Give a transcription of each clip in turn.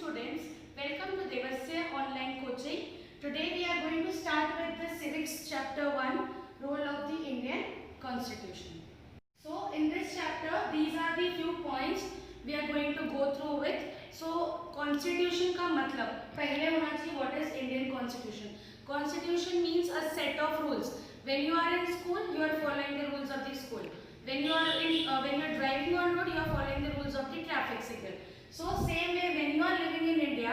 students, welcome to Devasya online coaching. Today we are going to start with the civics chapter 1, role of the Indian constitution. So in this chapter these are the few points we are going to go through with. So constitution का मतलब पहले होना चाहिए what is Indian constitution. Constitution means a set of rules. When you are in school you are following the rules of the school. When you are driving on road you are following the rules of the traffic signal. So same way when you are living in India,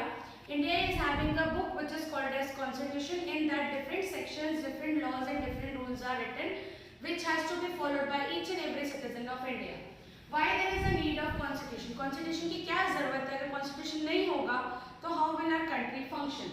India is having a book which is called as Constitution. In that different sections, different laws and different rules are written, which has to be followed by each and every citizen of India. Why there is a need of Constitution? Constitution की क्या जरूरत है? अगर Constitution नहीं होगा तो how will our country function?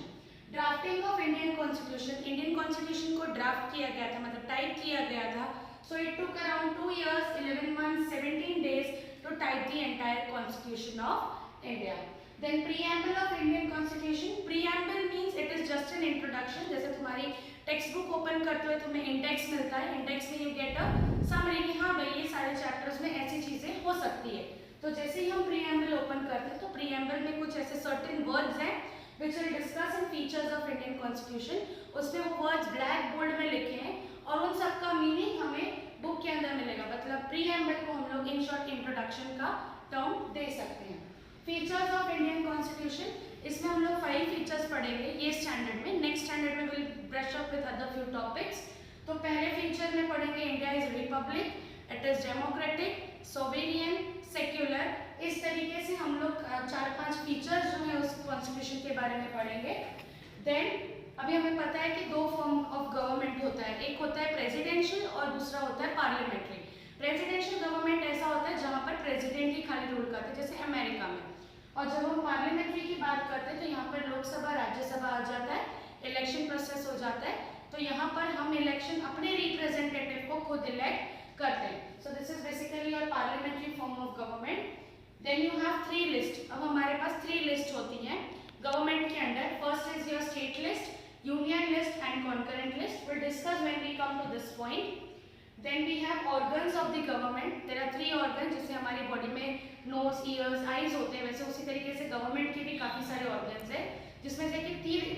Drafting of Indian Constitution, Indian Constitution को draft किया गया था, मतलब type किया गया था. So it took around 2 years, 11 months, 17 days to type the entire Constitution of India. Then preamble of Indian Constitution. Preamble means it is just an introduction. जैसे तुम्हारी टेक्स्ट बुक ओपन करते हुए तुम्हें इंडेक्स मिलता है, इंडेक्स में you get a summary कि हाँ भाई ये सारे चैप्टर्स में ऐसी चीजें हो सकती है. तो जैसे ही हम प्रीएम्बल ओपन करते हैं तो प्रीएम्बल में कुछ ऐसे सर्टेन वर्ड्स हैं which will discuss some features of Indian Constitution. उसमें वो वर्ड्स ब्लैक बोल्ड में लिखे हैं और उन सब का मीनिंग हमें बुक के अंदर मिलेगा. मतलब प्रीएम्बल को हम लोग इन शॉर्ट इंट्रोडक्शन का टर्म दे सकते हैं. फीचर्स ऑफ इंडियन कॉन्स्टिट्यूशन, इसमें हम लोग 5 फीचर्स पढ़ेंगे ये स्टैंडर्ड में. नेक्स्ट स्टैंडर्ड में will brush up with other few topics. तो पहले फीचर में पढ़ेंगे India is Republic, it is democratic, sovereign, secular. इस तरीके से हम लोग 4-5 फीचर्स जो है उस कॉन्स्टिट्यूशन के बारे में पढ़ेंगे. देन अभी हमें पता है कि 2 फॉर्म ऑफ गवर्नमेंट होता है, एक होता है प्रेसिडेंशियल और दूसरा होता है पार्लियामेंट्री. प्रेसिडेंशियल गवर्नमेंट ऐसा होता है जहाँ पर प्रेसिडेंट ही खाली रूल करते हैं जैसे अमेरिका में. और जब हम पार्लियामेंट्री की बात करते हैं तो यहाँ पर लोकसभा राज्यसभा आ जाता है, इलेक्शन प्रोसेस हो जाता है. तो यहाँ पर हम इलेक्शन अपने रिप्रेजेंटेटिव को खुद इलेक्ट करते हैं. So this is basically your parliamentary form of government. Then you have 3 list. अब हमारे पास 3 लिस्ट होती हैं गवर्नमेंट के under. First is your state list, union list and concurrent list. We'll discuss when we come to this point. Then we have organs of the government. There are 3 organs. जैसे हमारी body में nose, ears, eyes होते हैं वैसे उसी तरीके से government के भी काफ़ी सारे organs हैं जिसमें से कि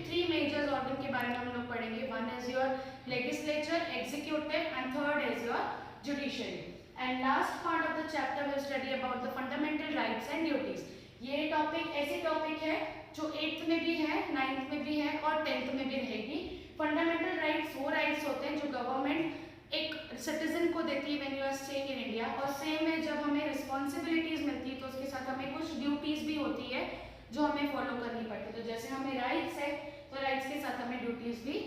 3 मेजर organ के बारे में हम लोग पढ़ेंगे. One is your legislature, executive and third is your judiciary. And last part of the chapter we'll study about the fundamental rights and duties. ये टॉपिक ऐसी टॉपिक है जो 8th में भी है, 9th में भी है और 10th में भी रहेगी. फंडामेंटल राइट्स वो राइट्स होते हैं जो गवर्नमेंट एक सिटीजन को देती है when you are staying in India. और सेम में जब हमें रिस्पॉन्सिबिलिटीज मिलती है तो उसके साथ हमें कुछ ड्यूटीज भी होती है जो हमें फॉलो करनी पड़ती है. तो जैसे हमें राइट्स है तो राइट्स के साथ हमें ड्यूटीज भी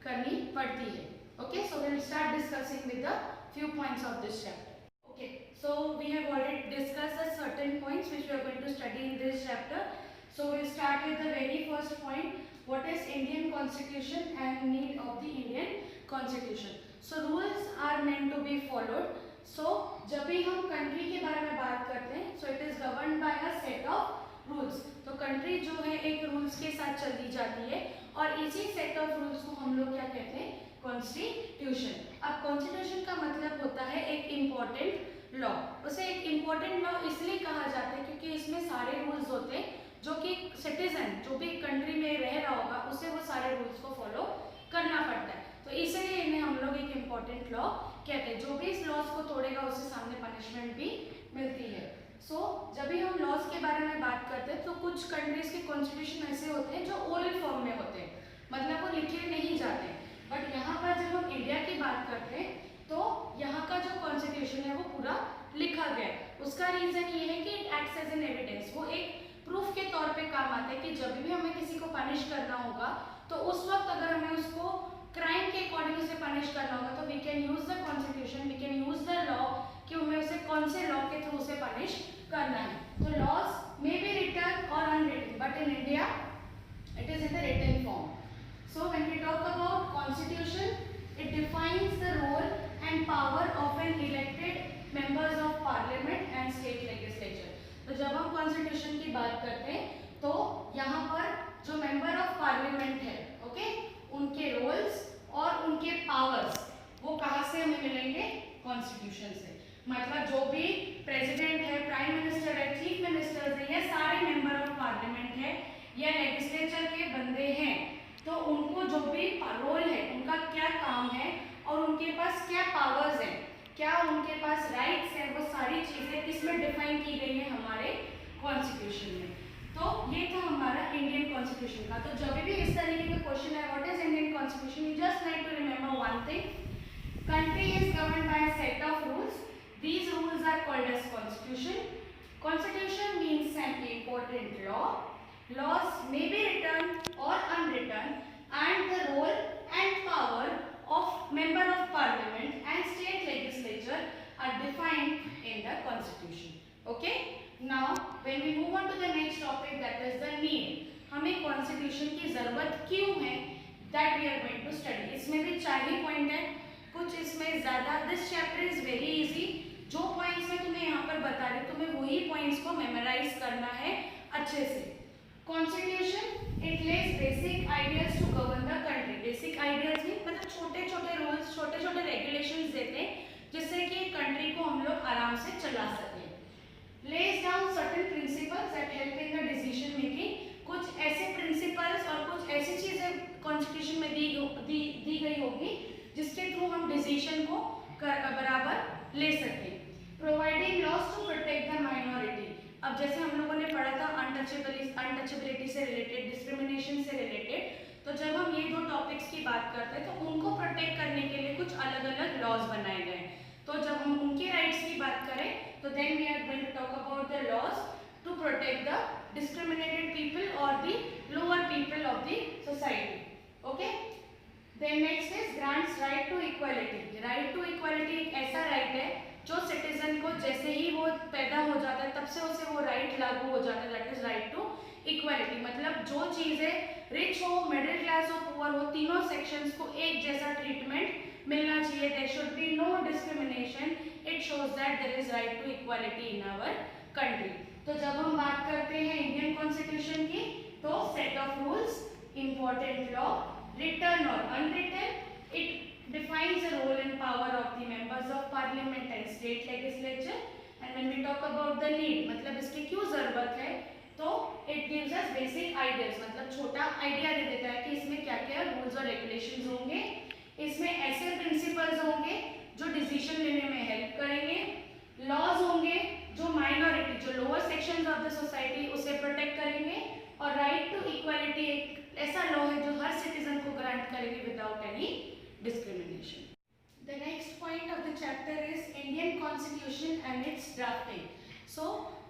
करनी पड़ती है. Okay, so we will start discussing with the few points of this chapter. Okay, so we have already discussed the certain points which we are going to study in this chapter. So we'll start with the very first point. What is Indian Constitution and need of the Indian Constitution? So rules are meant to be followed. So जब भी हम country के बारे में बात करते हैं, so it is governed by a set of rules. तो country जो है एक rules के साथ चलती जाती है और इसी set of rules को हम लोग क्या कहते हैं? कॉन्स्टिट्यूशन. अब कॉन्स्टिट्यूशन का मतलब होता है एक इम्पोर्टेंट लॉ. उसे एक इम्पोर्टेंट लॉ इसलिए कहा जाता है क्योंकि इसमें सारे रूल्स होते हैं जो कि सिटीजन जो भी कंट्री में रह रहा होगा उसे वो सारे रूल्स को फॉलो करना पड़ता है. तो इसलिए इन्हें हम लोग एक इम्पोर्टेंट लॉ कहते हैं. जो भी इस लॉज को तोड़ेगा उसे सामने पनिशमेंट भी मिलती है. सो जब भी हम लॉज के बारे में बात करते हैं तो कुछ कंट्रीज के कॉन्स्टिट्यूशन ऐसे होते हैं जो ओरल फॉर्म में होते हैं, मतलब वो लिखे नहीं जाते. बट यहाँ पर जब हम इंडिया की बात करते हैं तो यहाँ का जो कॉन्स्टिट्यूशन है वो पूरा लिखा गया है. उसका रीजन ये है कि it acts as an evidence. वो एक प्रूफ के तौर पे काम आता है कि जब भी हमें किसी को पनिश करना होगा तो उस वक्त अगर हमें उसको क्राइम के अकॉर्डिंग उसे पनिश करना होगा तो we can use the constitution, we can use the law कि हमें उसे कौन से लॉ के थ्रू उसे पनिश करना है. तो लॉज मे बी रिटन और unwritten but in India it is in the written form. So when we talk about constitution, it defines the role and power of an elected members of parliament and state legislature. तो जब हम constitution की बात करते हैं तो यहाँ पर जो member of parliament है, okay, उनके roles और उनके powers वो कहाँ से हमें मिलेंगे? constitution से. मतलब जो भी president है, prime minister है, chief minister है, ये सारे member of parliament है या लेजिस्लेचर के बंदे हैं तो उनको जो भी रोल है, उनका क्या काम है और उनके पास क्या पावर्स हैं, क्या उनके पास राइट्स हैं, वो सारी चीज़ें किसमें डिफाइन की गई है हमारे कॉन्स्टिट्यूशन में। तो ये था हमारा इंडियन कॉन्स्टिट्यूशन का। तो जब भी इस तरीके का क्वेश्चन है what is Indian constitution, you just need to remember one thing, country is governed by a set of rules. These rules are called as constitution. Constitution means an important law. Laws may be written or unwritten, and the role and power of member of parliament and state legislature are defined in the constitution. Okay, now when we move on to the next topic, that is the need. हमें constitution की जरूरत क्यों है, that we are going to study. इसमें भी 4 ही point है, कुछ इसमें ज्यादा। This chapter is very easy. जो पॉइंट्स मैं तुम्हें यहाँ पर बता रही हूँ, तुम्हें वही पॉइंट्स को मेमोराइज करना है अच्छे से। Constitution it lays basic ideas to govern the country. Basic ideas भी मतलब छोटे छोटे रूल्स, छोटे छोटे रेगुलेशंस देते हैं जिससे कि कंट्री को हम लोग आराम से चला सकें। Lays down certain principles that help in the decision making. कुछ ऐसे प्रिंसिपल्स और कुछ ऐसी चीजें कॉन्स्टिट्यूशन में दी गई होगी जिसके थ्रू हम डिसीजन को बराबर ले सकें। Providing laws to protect the minority. अब जैसे हम लोगों ने पढ़ा था अनटचेबिलिटी से रिलेटेड, डिस्क्रिमिनेशन से रिलेटेड, तो जब हम ये दो टॉपिक्स की बात करते हैं तो उनको प्रोटेक्ट करने के लिए कुछ अलग अलग लॉज बनाए गए। तो जब हम उनके राइट्स की बात करें तो then we are going to talk about the laws to protect the discriminated people और the lower people of the society. Okay, Then next is grants right to equality. Right to equality एक ऐसा right है जो citizen को जैसे ही वो पैदा हो जाता है तब से उसे वो राइट लागू हो जाता है, that is right to equality. मतलब जो चीजें रिच हो, मिडिल क्लास हो, पुअर हो, तीनों सेक्शंस को एक जैसा ट्रीटमेंट मिलना चाहिए। There should be no discrimination. It shows that there is right to equality in our country. तो जब हम बात करते हैं इंडियन कॉन्स्टिट्यूशन की, तो set of rules, important law, written or unwritten, it defines the role and power of the members of parliament and state legislature. And when we talk about the need, मतलब इसकी क्यों जरूरत है, तो it gives us basic ideas, मतलब छोटा idea दे देता है कि इसमें क्या क्या रूल्स और रेगुलेशंस होंगे, इसमें ऐसे प्रिंसिपल्स होंगे जो डिसीजन लेने में हेल्प करेंगे, लॉज होंगे जो माइनॉरिटी, जो lower sections of the society उसे प्रोटेक्ट करेंगे, और राइट टू इक्वालिटी एक ऐसा लॉ है जो हर सिटीजन को ग्रांट करेंगे without any discrimination. The next point of the chapter is Indian constitution and its drafting. So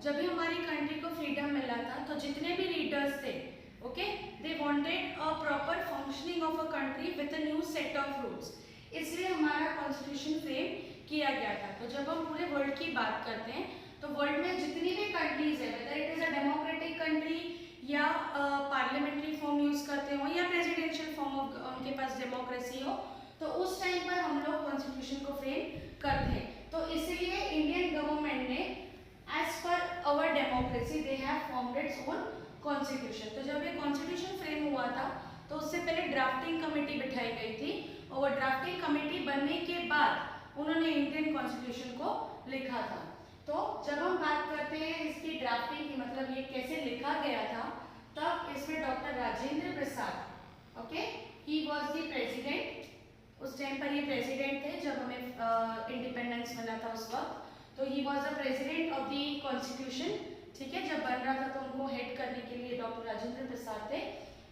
जब भी हमारी कंट्री को फ्रीडम मिला था तो जितने भी लीडर्स थे, okay, they wanted a proper functioning of a country with a new set of rules. इसलिए हमारा कॉन्स्टिट्यूशन फ्रेम किया गया था। तो जब हम पूरे वर्ल्ड की बात करते हैं तो वर्ल्ड में जितनी भी कंट्रीज है, weather it is a democratic country या पार्लियामेंट्री फॉर्म यूज करते हो या प्रेसिडेंशियल फॉर्म ऑफ उनके पास डेमोक्रेसी हो, तो उस टाइम पर हम लोग कॉन्स्टिट्यूशन को फ्रेम करते हैं। तो इसलिए इंडियन गवर्नमेंट ने as per our democracy they have formed its own constitution. तो जब ये कॉन्स्टिट्यूशन फ्रेम हुआ था तो उससे पहले ड्राफ्टिंग कमेटी बिठाई गई थी, और वो ड्राफ्टिंग कमेटी बनने के बाद उन्होंने इंडियन कॉन्स्टिट्यूशन को लिखा था। तो जब हम बात करते हैं इसकी ड्राफ्टिंग की, मतलब ये कैसे लिखा गया था, तब इसमें doctor Rajendra Prasad, okay, he was the president. उस टाइम पर ये प्रेसिडेंट थे जब हमें इंडिपेंडेंस मिला था उस वक्त। तो he was the president of the constitution, ठीक है। जब बन रहा था तो उनको हेड करने के लिए डॉक्टर राजेंद्र प्रसाद थे,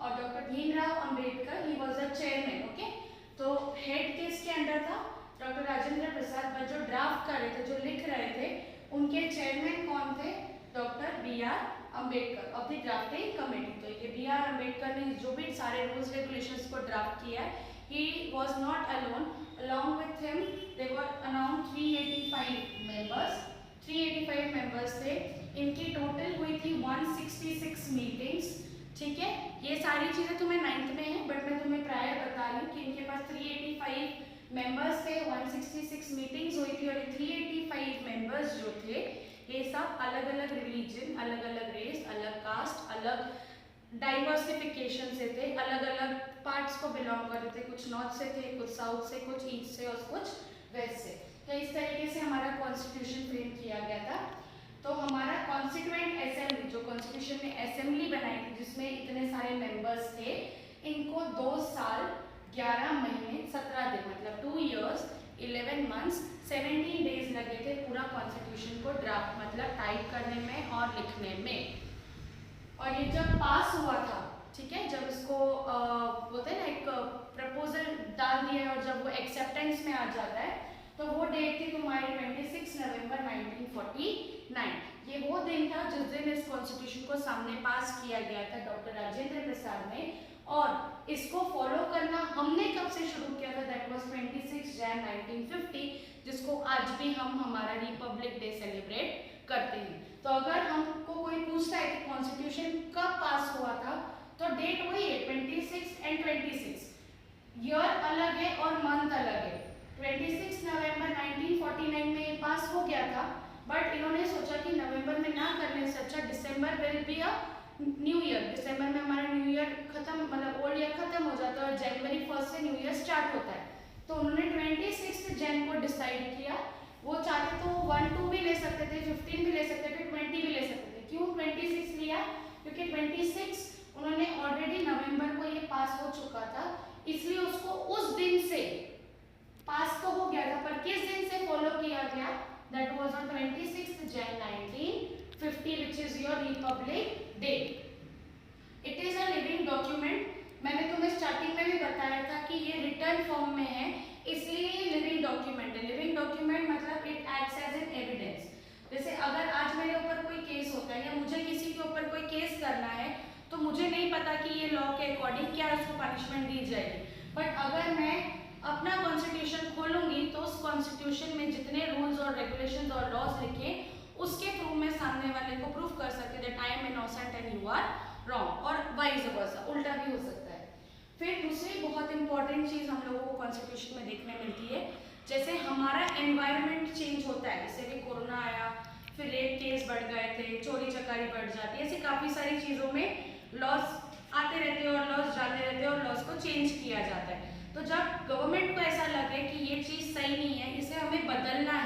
और doctor Bhimrao Ambedkar he was the chairman, okay. तो हेड किसके अंडर था, डॉक्टर राजेंद्र प्रसाद, पर जो ड्राफ्ट कर रहे थे, जो लिख रहे थे, उनके चेयरमैन कौन थे, doctor B R Ambedkar of the drafting committee. तो ये बी आर अम्बेडकर ने जो भी सारे रूल्स रेगुलेशंस को ड्राफ्ट किया है, he was not alone, along with him they were around 385 members। 385 members थे, इनकी टोटल हुई थी 166 मीटिंग्स, ठीक है। ये सारी चीज़ें तुम्हें 9th में है, बट मैं तुम्हें प्रायर बता रही हूँ कि इनके पास 385 मेंबर्स थे, 166 मीटिंग्स हुई थी, और ये 385 मेंबर्स जो थे ये सब अलग अलग रिलीजन, अलग अलग रेस, अलग कास्ट, अलग डाइवर्सिफिकेशन से थे, अलग अलग पार्ट्स को बिलोंग करते थे, कुछ नॉर्थ से थे, कुछ साउथ से, कुछ ईस्ट से और कुछ वेस्ट से। तो इस तरीके से हमारा कॉन्स्टिट्यूशन फ्रेम किया गया था। तो हमारा कॉन्स्टिट्यूएंट असेंबली, जो कॉन्स्टिट्यूशन में असेंबली बनाई थी जिसमें इतने 2 साल 11 महीने 17 दिन मतलब 2 years 11 months 17 days लगे थे पूरा कॉन्स्टिट्यूशन को ड्राफ्ट मतलब टाइप करने में और लिखने में। और ये जब पास हुआ था, ठीक है, जब इसको बोलते हैं ना एक प्रपोजल डाल दिया और जब वो एक्सेप्टेंस में आ जाता है तो वो डेट थी तुम्हारी 26 नवंबर 1949। ये वो दिन था जिस दिन इस कॉन्स्टिट्यूशन को सामने पास किया गया था डॉक्टर राजेंद्र प्रसाद ने। और इसको फॉलो करना हमने कब से शुरू किया था, दैट वाज 26 जैन 1950, जिसको आज भी हम हमारा रिपब्लिक डे सेलिब्रेट करते हैं। तो अगर हमको कोई पूछता है कि कॉन्स्टिट्यूशन कब पास हुआ था तो डेट वही है 26 एंड 26, ईयर अलग है और मंथ अलग है। 26 नवंबर 1949 में ये पास हो गया था, बट इन्होंने सोचा कि नवंबर में ना करने से अच्छा December will be a new year, दिसंबर में हमारा न्यू ईयर खत्म मतलब ओल्ड ईयर खत्म हो जाता है और जनवरी 1 से न्यू ईयर स्टार्ट होता है। तो उन्होंने 26 जैन को डिसाइड किया। वो चाहते तो 1 2 भी ले सकते थे, 15 भी ले सकते थे, 20 भी ले सकते थे। क्यों 26 लिया? क्योंकि 26 उन्होंने ऑलरेडी नवंबर को ये पास हो चुका था, इसलिए उसको उस दिन से पास तो हो गया था पर किस दिन से फॉलो किया गया, that was on 26 Jain 1950 which is your Republic day. It is a living document. मैंने तुम्हें स्टार्टिंग में भी बताया था कि ये रिटर्न फॉर्म में है, इसलिए ये लिविंग डॉक्यूमेंट है। लिविंग डॉक्यूमेंट मतलब it acts as an evidence. जैसे अगर आज मेरे ऊपर कोई केस होता है या मुझे किसी के ऊपर कोई केस करना है तो मुझे नहीं पता कि ये लॉ के अकॉर्डिंग क्या उसको पनिशमेंट दी जाएगी, बट अगर मैं अपना कॉन्स्टिट्यूशन खोलूंगी तो उस कॉन्स्टिट्यूशन में जितने रूल्स और रेगुलेशंस और लॉज लिखे उसके थ्रू मैं सामने वाले को प्रूफ कर सकती that I am innocent and you are wrong, और वाइस वर्सा, उल्टा भी हो सकता है। फिर दूसरी बहुत इंपॉर्टेंट चीज़ हम लोगों को कॉन्स्टिट्यूशन में देखने मिलती है, जैसे हमारा एनवायरनमेंट चेंज होता है। जैसे भी कोरोना आया, फिर रेप केस बढ़ गए थे, चोरी चकारी बढ़ जाती है, ऐसी काफ़ी सारी चीज़ों में लॉज आते रहते हैं और लॉज जाते रहते हैं और लॉज को चेंज किया जाता है। तो जब गवर्नमेंट को ऐसा लगे कि ये चीज़ सही नहीं है, इसे हमें बदलना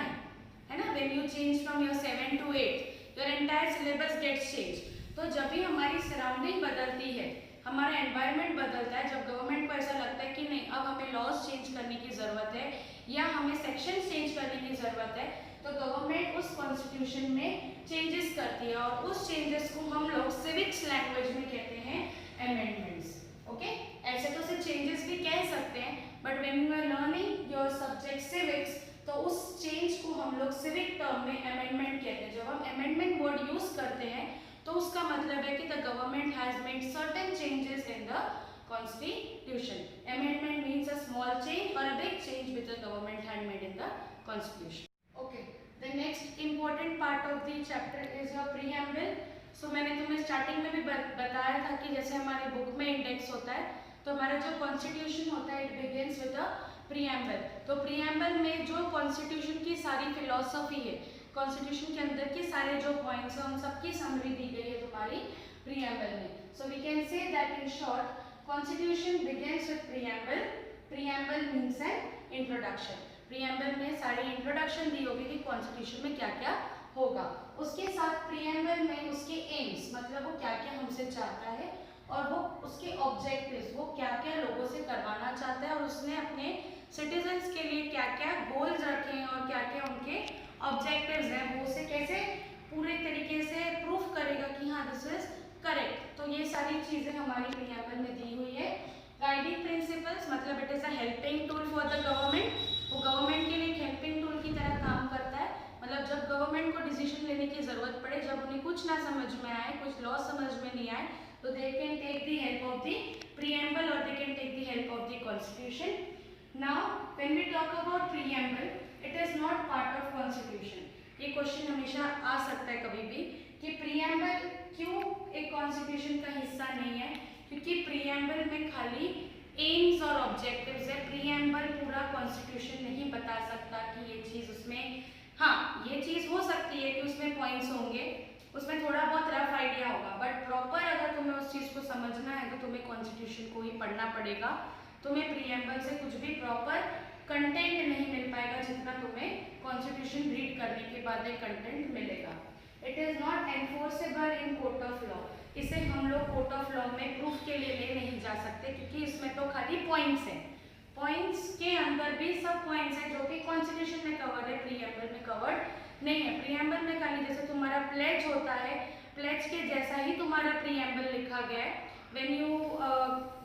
है ना, when you change from your 7 to 8 your entire syllabus gets change. तो जब भी हमारी सराउंडिंग बदलती है, हमारा एनवायरनमेंट बदलता है, जब गवर्नमेंट को ऐसा लगता है कि नहीं अब हमें लॉज चेंज करने की ज़रूरत है या हमें सेक्शन चेंज करने की ज़रूरत है, तो गवर्नमेंट उस कॉन्स्टिट्यूशन में चेंजेस करती है और उस चेंजेस को हम लोग सिविक्स लैंग्वेज में कहते हैं अमेंडमेंट्स। ओके, ऐसे तो से चेंजेस भी कह सकते हैं, but when you are learning your subject civics तो उस चेंज को हम लोग सिविक टर्म में अमेंडमेंट कहते हैं। जब हम अमेंडमेंट वर्ड यूज करते हैं तो उसका मतलब है कि the government has made certain changes in the constitution. Amendment means a small change और a big change which the government had made in the constitution. Okay, the next important part of the chapter is your preamble. So मैंने तुम्हें starting में भी बताया था कि जैसे हमारे बुक में इंडेक्स होता है तो हमारा जो कॉन्स्टिट्यूशन होता है it begins with a preamble. तो प्रीएम्बल में जो कॉन्स्टिट्यूशन की सारी फिलॉसफी है, कॉन्स्टिट्यूशन के अंदर के सारे जो पॉइंट्स हैं उन सबकी समरी दी गई है तुम्हारी प्रीएम्बल में। So we can say that in short constitution begins with preamble. Preamble means an introduction. Preamble में सारी इंट्रोडक्शन दी होगी कि कॉन्स्टिट्यूशन में क्या क्या होगा। उसके साथ प्रीएम्बल में उसके एम्स मतलब वो क्या क्या हमसे चाहता है और वो उसके ऑब्जेक्टिव्स, वो क्या क्या लोगों से करवाना चाहता है और उसने अपने सिटीजन्स के लिए क्या क्या गोल्स रखे हैं और क्या क्या उनके ऑब्जेक्टिव्स हैं, वो उसे कैसे पूरे तरीके से प्रूफ करेगा कि हाँ दिस इज करेक्ट। तो ये सारी चीज़ें हमारी प्रीएम्बल में दी हुई है। गाइडिंग प्रिंसिपल्स मतलब it is a helping tool for the government. वो गवर्नमेंट के लिए एक हेल्पिंग टूल की तरह काम करता है। मतलब जब गवर्नमेंट को डिसीजन लेने की ज़रूरत पड़े, जब उन्हें कुछ ना समझ में आए, कुछ लॉ समझ में नहीं आए, तो they can take the help of the preamble और they can take the help of the constitution. Now when we talk about preamble, it is not part of constitution. ये क्वेश्चन हमेशा आ सकता है कभी भी कि प्रीएम्बल क्यों एक कॉन्स्टिट्यूशन का हिस्सा नहीं है, क्योंकि प्रीएम्बल में खाली एम्स और ऑब्जेक्टिव्स है। प्रीएम्बल पूरा कॉन्स्टिट्यूशन नहीं बता सकता कि ये चीज़ उसमें, हाँ ये चीज़ हो सकती है कि उसमें पॉइंट्स होंगे, उसमें थोड़ा बहुत रफ आइडिया होगा, बट प्रॉपर अगर तुम्हें उस चीज़ को समझना है तो तुम्हें कॉन्स्टिट्यूशन को ही पढ़ना पड़ेगा। तुम्हें प्रीएम्बल से कुछ भी प्रॉपर कंटेंट नहीं मिल पाएगा जितना तुम्हें कॉन्स्टिट्यूशन रीड करने के बाद एक कंटेंट मिलेगा। It is not enforceable in court of law. इसे हम लोग कोर्ट कोर्ट ऑफ लॉ में प्रूफ के लिए ले नहीं जा सकते, क्योंकि इसमें तो खाली पॉइंट्स हैं। पॉइंट्स के अंदर भी सब पॉइंट्स हैं जो कि कॉन्स्टिट्यूशन में कवर्ड है, प्रीएम्बल में कवर्ड नहीं है। प्रीएम्बल में खाली जैसे तुम्हारा प्लेज होता है, प्लेज के जैसा ही तुम्हारा प्रीएम्बल लिखा गया है। When you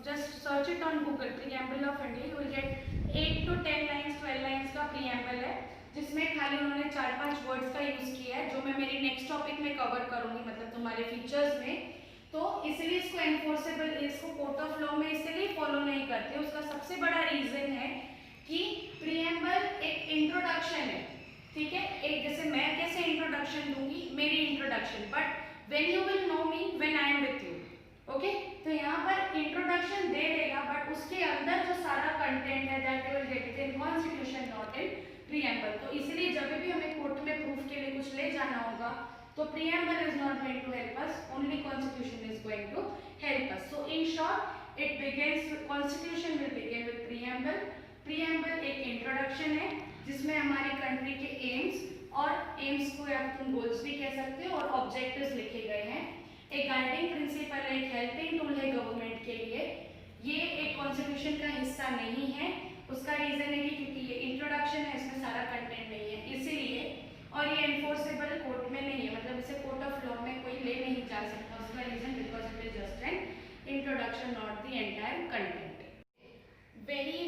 just search it on Google, preamble of India, you will get 8 to 10 lines, 12 lines का preamble है, जिसमें खाली उन्होंने 4-5 वर्ड्स का यूज किया है, जो मैं मेरी नेक्स्ट टॉपिक में कवर करूंगी, मतलब तुम्हारे फीचर्स में। तो इसलिए इसको एनफोर्सेबल, इसको कोर्ट ऑफ लॉ में इसलिए फॉलो नहीं करते। उसका सबसे बड़ा रीजन है कि प्रीएम्बल एक इंट्रोडक्शन है, ठीक है। एक जैसे मैं कैसे इंट्रोडक्शन दूंगी, मेरी introduction, but when you will know me when I am with you, okay. तो यहाँ पर इंट्रोडक्शन दे देगा, बट उसके अंदर जो सारा कंटेंट है that you will get it in constitution, not in preamble. तो इसलिए जब भी हमें कोर्ट में प्रूफ के लिए कुछ ले जाना होगा, तो preamble is not going to help us, only constitution is going to help us. So in short it begins, constitution will begin with preamble. Preamble एक इंट्रोडक्शन है जिसमें हमारी कंट्री के एम्स, और एम्स को या तुम गोल्स भी कह सकते हो, और ऑब्जेक्टिव्स लिखे गए हैं। एक गाइडिंग प्रिंसिपल है, एक हेल्पिंग टूल है गवर्नमेंट के लिए। ये एक कॉन्स्टिट्यूशन का हिस्सा नहीं है। उसका रीजन है कि क्योंकि ये इंट्रोडक्शन है, इसमें सारा कंटेंट नहीं है इसीलिए, और ये एनफोर्सेबल कोर्ट में नहीं है, मतलब इसे कोर्ट ऑफ लॉ में कोई ले नहीं जा सकता। उसका reason because it is just an introduction, not the entire content.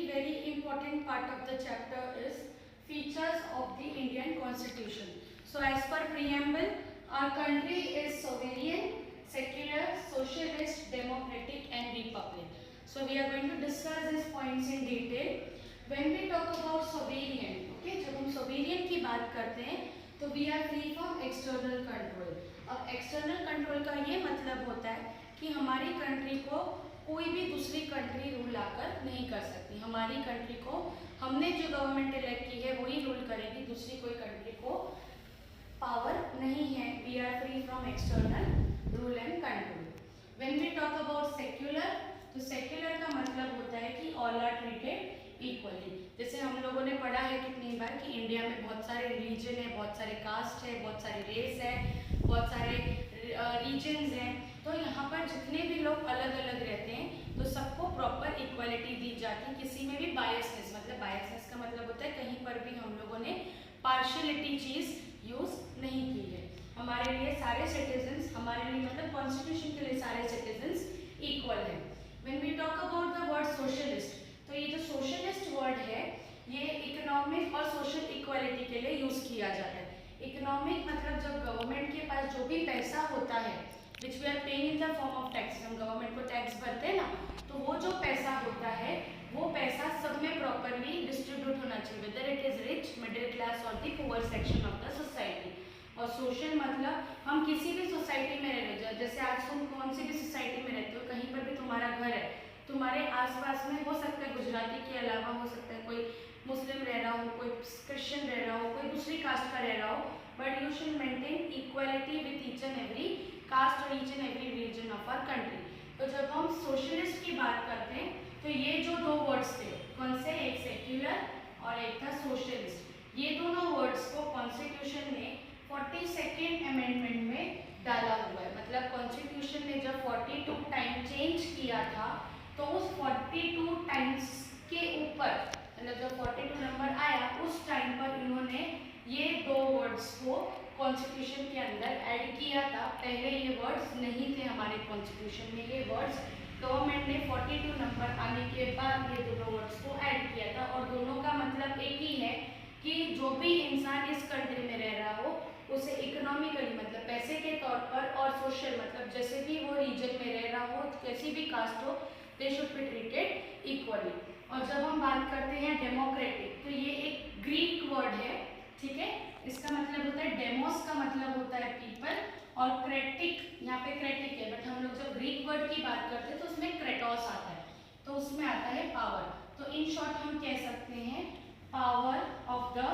very important part of the chapter is features of the Indian Constitution. So as per preamble, our country is sovereign, secular, socialist, democratic and republic. So we are going to discuss these points in detail. When we talk about sovereign, okay, जब हम sovereign की बात करते हैं तो we are free from external control. अब external control का ये मतलब होता है कि हमारी कंट्री को कोई भी दूसरी कंट्री रूल आकर नहीं कर सकती। हमारी कंट्री को हमने जो गवर्नमेंट इलेक्ट की है वही रूल करेगी, दूसरी कोई कंट्री को पावर नहीं है। We are free from external rule and control. When we talk about secular, तो सेक्युलर का मतलब होता है कि ऑल आर ट्रीटेड इक्वली। जैसे हम लोगों ने पढ़ा है कितनी बार कि इंडिया में बहुत सारे रिलीजन है, बहुत सारे कास्ट है, बहुत सारे रेस है, बहुत सारे रीजन्स हैं। तो यहाँ पर जितने भी लोग अलग अलग रहते हैं तो सबको प्रॉपर इक्वालिटी दी जाती है। किसी में भी बायसनेस, मतलब बायसनेस का मतलब होता है कहीं पर भी हम लोगों ने पार्शियलिटी चीज़ यूज़ नहीं की है। हमारे लिए सारे सिटीजन्स, हमारे लिए मतलब कॉन्स्टिट्यूशन के लिए सारे सिटीजन्स इक्वल है। When we talk about the word socialist, तो ये जो सोशलिस्ट वर्ड है ये इकोनॉमिक और सोशल इक्वालिटी के लिए यूज़ किया जाता है। इकोनॉमिक मतलब जब गवर्नमेंट के पास जो भी पैसा होता है which we are paying in the form of tax, हम गवर्नमेंट को टैक्स भरते हैं ना, तो वो जो पैसा होता है वो पैसा सब में प्रॉपरली डिस्ट्रीब्यूट होना चाहिए, whether it is rich, middle class और the poor section of the society. और सोशल मतलब हम किसी भी सोसाइटी में रह रहे हो, जैसे आज तुम कौन सी भी सोसाइटी में रहते हो, कहीं पर भी तुम्हारा घर है, तुम्हारे आसपास में हो सकता है गुजराती के अलावा हो सकता है कोई मुस्लिम रह रहा हो, कोई क्रिश्चियन रह रहा हो, कोई दूसरी कास्ट का रह रहा हो, but you should maintain equality with each and every caste और each and every region of our country. तो जब हम सोशलिस्ट की बात करते हैं तो ये जो दो वर्ड्स थे, कौन से, एक सेक्युलर और एक था सोशलिस्ट, ये दोनों वर्ड्स को कॉन्स्टिट्यूशन ने 42nd अमेंडमेंट में डाला हुआ है। मतलब कॉन्स्टिट्यूशन ने जब 42 टाइम चेंज किया था तो उस 42 टाइम्स के ऊपर, मतलब जब 42 नंबर आया उस टाइम पर इन्होंने ये दो वर्ड्स को कॉन्स्टिट्यूशन के अंदर ऐड किया था। पहले ये वर्ड्स नहीं थे हमारे कॉन्स्टिट्यूशन में, ये वर्ड्स गवर्नमेंट ने 42 नंबर आने के बाद ये दोनों वर्ड्स को ऐड किया था। और दोनों का मतलब एक ही है कि जो भी इंसान इस कंट्री में रह रहा हो उसे इकोनॉमिकली मतलब पैसे के तौर पर, और सोशल मतलब जैसे भी वो रीजन में रह रहा हो, कैसी भी कास्ट हो, they should be treated equally. और जब हम बात करते हैं डेमोक्रेटिक, तो ये एक ग्रीक वर्ड है, ठीक है। इसका मतलब होता है डेमोस का मतलब होता है पीपल, और क्रेटिक, यहाँ पे क्रेटिक है, बट हम लोग जब ग्रीक वर्ड की बात करते हैं तो उसमें क्रेटोस आता है, तो उसमें आता है पावर। तो इन शॉर्ट हम कह सकते हैं पावर ऑफ द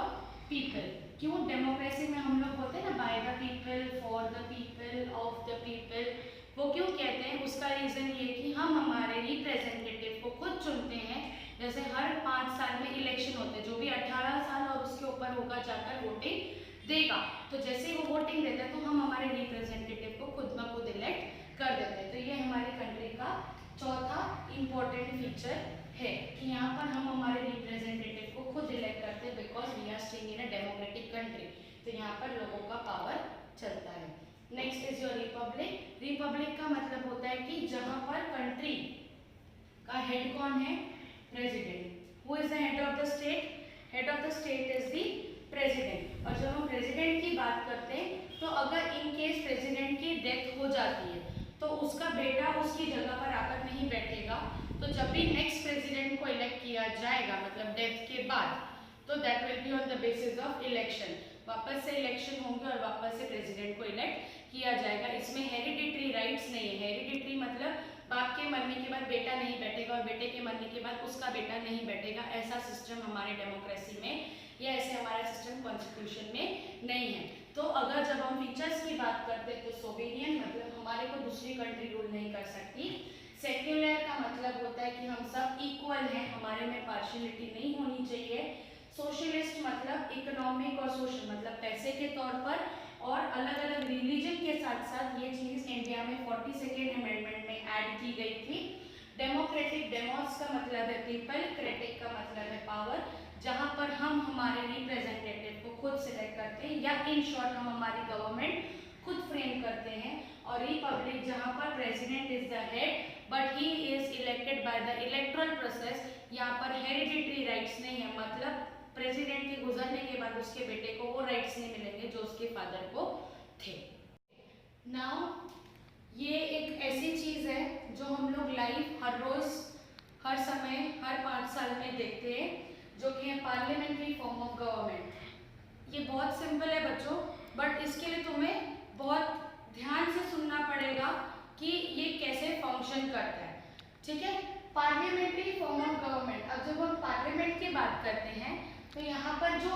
पीपल। क्यों, डेमोक्रेसी में हम लोग बोलते हैं ना by the people, for the people, of the people, वो क्यों कहते हैं, उसका रीज़न ये कि हम हमारे रिप्रेजेंटेटिव को खुद चुनते हैं। जैसे हर 5 साल में इलेक्शन होते हैं, जो भी 18 साल और उसके ऊपर होगा जाकर वोटिंग देगा, तो जैसे ही वो वोटिंग देता है तो हम हमारे रिप्रेजेंटेटिव को खुद ब खुद इलेक्ट कर देते हैं। तो ये हमारी इम्पोर्टेंट फीचर है कि यहाँ पर हम हमारे रिप्रेजेंटेटिव को खुद इलेक्ट करते हैं, because we are staying in a democratic country, तो यहाँ पर लोगों का पावर चलता है। Next is your republic. Republic का मतलब होता है कि जहाँ पर कंट्री का हेड कौन है? President. Who is the head of the state? Head of the state is the president. और जब हम प्रेसिडेंट की बात करते हैं तो अगर इन केस प्रेसिडेंट की डेथ हो जाती है तो उसका बेटा उसकी जगह पर आकर नहीं बैठेगा, तो जब भी नेक्स्ट प्रेसिडेंट को इलेक्ट किया जाएगा मतलब डेथ के बाद, तो that will be on the basis of election. वापस से इलेक्शन होंगे और वापस से प्रेसिडेंट को इलेक्ट किया जाएगा। इसमें हेरिडिटरी राइट्स नहीं है। हेरिडिटरी मतलब बाप के मरने के बाद बेटा नहीं बैठेगा और बेटे के मरने के बाद उसका बेटा नहीं बैठेगा। ऐसा सिस्टम हमारे डेमोक्रेसी में या ऐसे हमारा सिस्टम कॉन्स्टिट्यूशन में नहीं है। तो अगर जब हम फीचर्स की बात करते हैं तो सोवेरियन मतलब हमारे को दूसरी कंट्री रूल नहीं कर सकती। सेक्युलर का मतलब होता है कि हम सब इक्वल हैं, हमारे में पार्शियलिटी नहीं होनी चाहिए। सोशलिस्ट मतलब इकोनॉमिक और सोशल मतलब पैसे के तौर पर और अलग अलग रिलीजन के साथ साथ ये चीज़ इंडिया में 42nd अमेंडमेंट में ऐड की गई थी। डेमोक्रेटिक, डेमोस का मतलब है पीपल, क्रेटिक का मतलब है पावर, जहाँ पर हम हमारे रिप्रेजेंटेटिव को खुद सिलेक्ट करते हैं या इन शॉर्ट हम हमारी गवर्नमेंट खुद फ्रेम करते हैं। और रिपब्लिक जहाँ पर president is the head but he is elected by the electoral process. यहाँ पर हेरिडिटरी राइट्स नहीं है, मतलब प्रेसिडेंट के गुजरने के बाद उसके बेटे को वो राइट्स नहीं मिलेंगे जो उसके फादर को थे। नाउ ये एक ऐसी चीज़ है जो हम लोग लाइव हर रोज़ हर समय हर 5 साल में देखते हैं, जो कि है पार्लियामेंट्री फॉर्म ऑफ गवर्नमेंट। ये बहुत सिंपल है बच्चों, बट इसके लिए तुम्हें बहुत ध्यान से सुनना पड़ेगा कि ये कैसे फंक्शन करता है। ठीक है, पार्लियामेंट्री फॉर्म ऑफ गवर्नमेंट। अब जब हम पार्लियामेंट की बात करते हैं तो यहाँ पर जो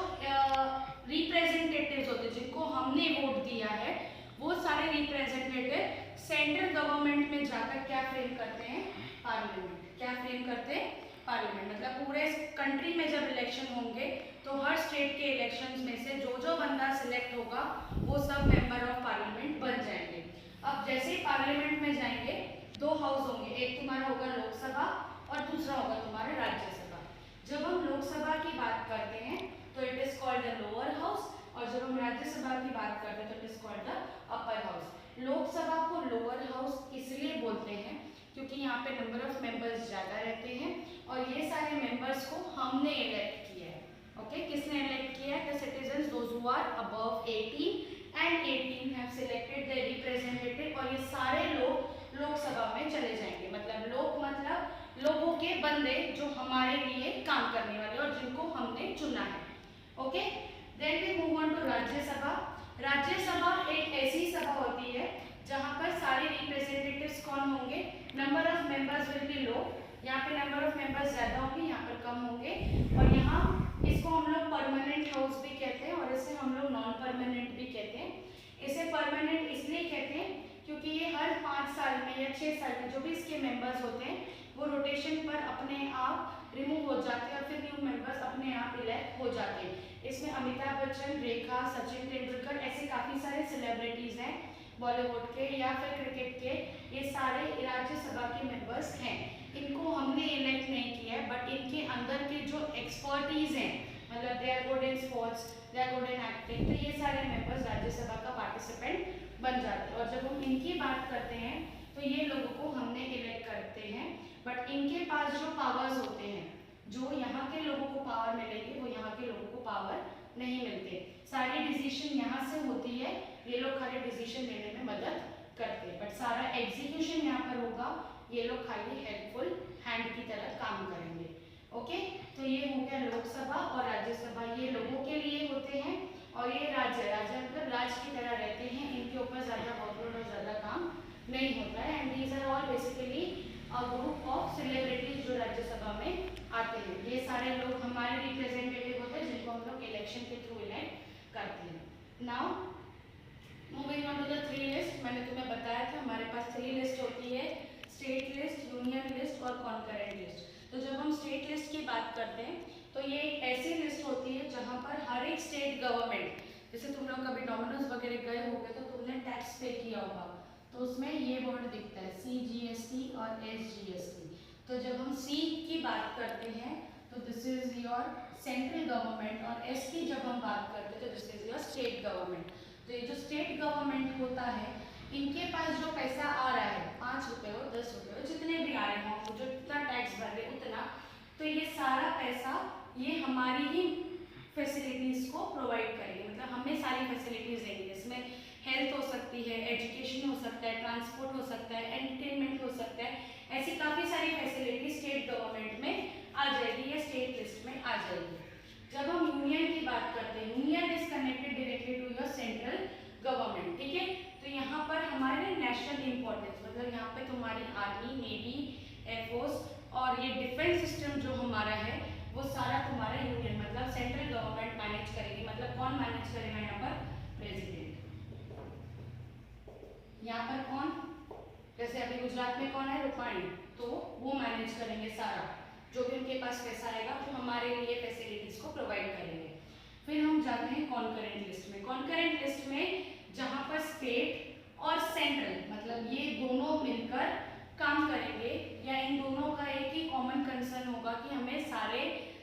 रिप्रेजेंटेटिव्स होते हैं जिनको हमने वोट दिया है, वो सारे रिप्रेजेंटेटिव सेंट्रल गवर्नमेंट में जाकर क्या फ्रेम करते हैं? पार्लियामेंट। क्या फ्रेम करते हैं? पार्लियामेंट। मतलब पूरे कंट्री में जब इलेक्शन होंगे तो हर स्टेट के इलेक्शंस में से जो जो बंदा सिलेक्ट होगा वो सब मेंबर ऑफ पार्लियामेंट बन जाएंगे। अब जैसे ही पार्लियामेंट में जाएंगे 2 हाउस होंगे, एक तुम्हारा होगा लोकसभा और दूसरा होगा तुम्हारा राज्यसभा। जब हम लोकसभा की बात करते हैं तो it is called the lower house, और जब हम राज्यसभा की बात करते हैं तो it is called the upper house. Lok Sabha को लोअर हाउस इसलिए बोलते हैं क्योंकि यहाँ पे नंबर ऑफ मेंबर्स ज़्यादा रहते हैं और ये सारे मेंबर्स को हमने इलेक्ट किया है। ओके, किसने इलेक्ट किया है? The citizens those who are above 18 and 18 have selected the representative. और ये सारे लोग लोकसभा में चले जाएंगे। मतलब लोग मतलब लोगों के बंदे जो हमारे लिए काम करने वाले और जिनको हमने चुना है। Okay, then we move on to Rajya Sabha. Rajya Sabha एक ऐसी सभा होती है जहाँ पर सारे रिप्रेजेंटेटिव्स कौन होंगे? Number of members will be low. यहाँ पे नंबर ऑफ मेंबर्स ज़्यादा होंगे, यहाँ पर कम होंगे। और यहाँ इसको हम लोग परमानेंट हाउस भी कहते हैं और इसे हम लोग नॉन परमानेंट भी कहते हैं। इसे परमानेंट इसलिए कहते हैं क्योंकि ये हर 5 साल में या 6 साल में जो भी इसके मेंबर्स होते हैं वो रोटेशन पर अपने आप रिमूव हो जाते हैं और फिर न्यू मेंबर्स अपने आप इलेक्ट हो जाते हैं। इसमें अमिताभ बच्चन, रेखा, सचिन तेंदुलकर ऐसे काफ़ी सारे सेलिब्रिटीज़ हैं बॉलीवुड के या फिर क्रिकेट के, ये सारे राज्यसभा के मेंबर्स हैं। इनको हमने इलेक्ट नहीं किया है बट इनके अंदर के जो एक्सपर्टीज हैं, मतलब they are good in sports, they are good in acting, तो ये सारे मेंबर्स राज्यसभा का पार्टिसिपेंट बन जाते हैं। और जब हम इनकी बात करते हैं तो ये लोगों को हमने इलेक्ट करते हैं, बट इनके पास जो पावर्स होते हैं, जो यहाँ के लोगों को पावर मिलेगी वो यहाँ के लोगों को पावर नहीं मिलते। सारी डिसीजन यहाँ से होती है, ये लोग खाली डिसीजन लेने में मदद करते हैं, बट सारा एग्जीक्यूशन यहाँ पर होगा, ये लोग खाली हेल्पफुल हैंड की तरह काम करेंगे। ओके, तो ये हो गया लोकसभा और राज्यसभा, ये लोगों के लिए होते हैं और ये राज्य मतलब राज की तरह रहते हैं। इनके ऊपर ज़्यादा वर्कलोड और ज़्यादा काम नहीं होता है। And these are all basically a group of celebrities जो राज्यसभा में आते हैं। ये सारे लोग हमारे रिप्रेजेंटेटिव होते हैं जिनको हम लोग इलेक्शन के थ्रू इलेक्ट करते हैं। Now moving on to the 3 list. मैंने तुम्हें बताया था हमारे पास 3 लिस्ट होती है, स्टेट लिस्ट, यूनियन लिस्ट और कॉन्करेंट लिस्ट। तो जब हम स्टेट लिस्ट की बात करते हैं तो ये एक ऐसी लिस्ट होती है जहाँ पर हर एक स्टेट गवर्नमेंट, जैसे तुम लोग कभी डोमिनोज वगैरह गए होगे तो तुमने टैक्स पे किया होगा, तो उसमें ये वर्ड दिखता है CGST और SGST। तो जब हम C की बात करते हैं तो this is your central government, और S की जब हम बात करते हैं तो this is your state government. तो ये जो स्टेट गवर्नमेंट होता है, इनके पास जो पैसा आ रहा है, 5 रुपये हो 10 रुपये हो जितने भी आ रहे हों, जो जितना टैक्स भर रहे उतना, तो ये सारा पैसा ये हमारी ही फैसिलिटीज़ को प्रोवाइड करेंगे, मतलब हमें सारी फैसिलिटीज़ देंगे, जिसमें हेल्थ हो सकती है, एजुकेशन हो सकता है, ट्रांसपोर्ट हो सकता है, एंटरटेनमेंट हो सकता है, ऐसी काफ़ी सारी फैसिलिटी स्टेट गवर्नमेंट में आ जाएगी या स्टेट लिस्ट में आ जाएगी। जब हम यूनियन की बात करते हैं, union is connected directly to your central government, ठीक है। तो यहाँ पर हमारे नेशनल इंपॉर्टेंस, मतलब यहाँ पे तुम्हारी आर्मी, नेवी, एयरफोर्स और ये डिफेंस सिस्टम जो हमारा है वो सारा तुम्हारा यूनियन मतलब सेंट्रल गवर्नमेंट मैनेज करेगी। मतलब कौन मैनेज करेगा यहाँ पर? प्रेसिडेंट। यहाँ पर कौन, जैसे अभी गुजरात में कौन है? रूपाणी, तो वो मैनेज करेंगे सारा, जो भी उनके पास पैसा आएगा वो हमारे लिए फैसिलिटीज को प्रोवाइड करेंगे। फिर हम जाते हैं कॉन्करेंट लिस्ट में। कॉन्करेंट लिस्ट में जहाँ पर स्टेट और सेंट्रल मतलब ये दोनों मिलकर काम करेंगे, या इन दोनों का एक ही कॉमन कंसर्न होगा कि हमें सारे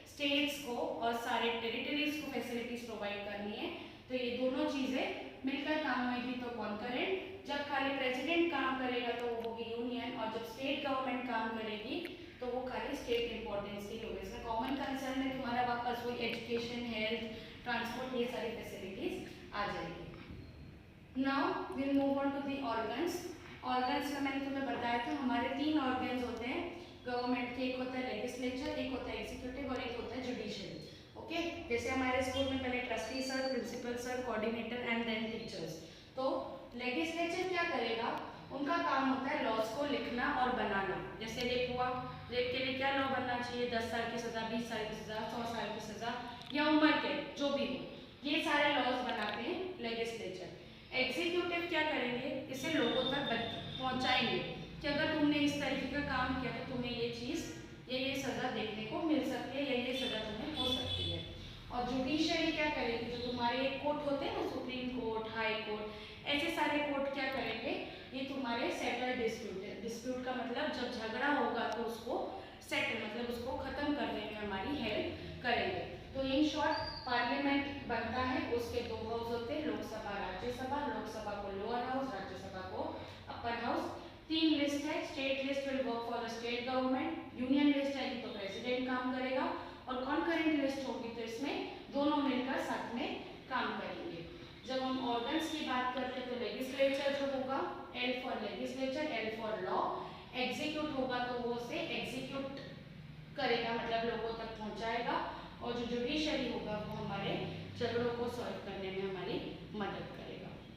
स्टेट्स को और सारे टेरिटरीज को फैसिलिटीज प्रोवाइड करनी है, तो ये दोनों चीज़ें मिलकर काम होगी तो कॉन्करेंट। जब खाली प्रेसिडेंट काम करेगा तो वो होगी यूनियन, और जब स्टेट गवर्नमेंट काम करेगी तो वो खाली स्टेट इंपॉर्टेंस की होगी। इसमें कॉमन कंसर्न में तुम्हारा वापस वही एजुकेशन, हेल्थ, ट्रांसपोर्ट, ये सारी फैसिलिटीज आ जाएगी। Now will move on to the organs. Organs में मैंने तुम्हें बताया था हमारे 3 ऑर्गन्स होते हैं गवर्नमेंट के, एक होता है लेजिस्लेचर, एक होता है एग्जीक्यूटिव और एक होता है जुडिशियरी। ओके, जैसे हमारे स्कूल में पहले trustee sir, principal sir, coordinator and then teachers. तो लेजिस्लेचर क्या करेगा? उनका काम होता है लॉज को लिखना और बनाना। जैसे रेप हुआ, रेप के लिए क्या लॉ बनना चाहिए? 10 साल की सज़ा, 20 साल की सज़ा, 100 साल की सज़ा या उम्र कैद, जो भी हो, ये सारे लॉज बनाते हैं लेजिस्लेचर। एग्जीक्यूटिव क्या करेंगे? इसे लोगों तक पहुंचाएंगे कि अगर तुमने इस तरीके का काम किया तो तुम्हें ये चीज़, ये सज़ा देखने को मिल सकती है या ये सज़ा तुम्हें हो सकती है। और जुडिशरी क्या करेगी? जो तुम्हारे कोर्ट होते हैं ना, सुप्रीम कोर्ट, हाई कोर्ट, ऐसे सारे कोर्ट क्या करेंगे? ये तुम्हारे सेटल डिस्प्यूट है। डिस्प्यूट का मतलब जब झगड़ा होगा तो उसको सेटल मतलब उसको खत्म करने में हमारी हेल्प करेंगे। तो इन शॉर्ट पार्लियामेंट बनता है, उसके 2 हाउस होते हैं, लोकसभा, राज्यसभा। लोकसभा को लोअर हाउस, राज्यसभा को अपर हाउस। 3 लिस्ट है। State list will work for the state government, union list आएगी तो प्रेसिडेंट काम करेगा, और कॉन्करेंट लिस्ट होगी तो इसमें दोनों मिलकर साथ में काम करेंगे। जब हम ऑर्गन्स की बात करते हैं तो लेजिस्लेचर जो होगा, L for legislature, L for law. Execute होगा तो वो उसे एग्जीक्यूट करेगा मतलब लोगों तक पहुंचाएगा, और जो जुडिशरी होगा वो हमारे झगड़ों को सॉल्व करने में हमारी मदद करेगा।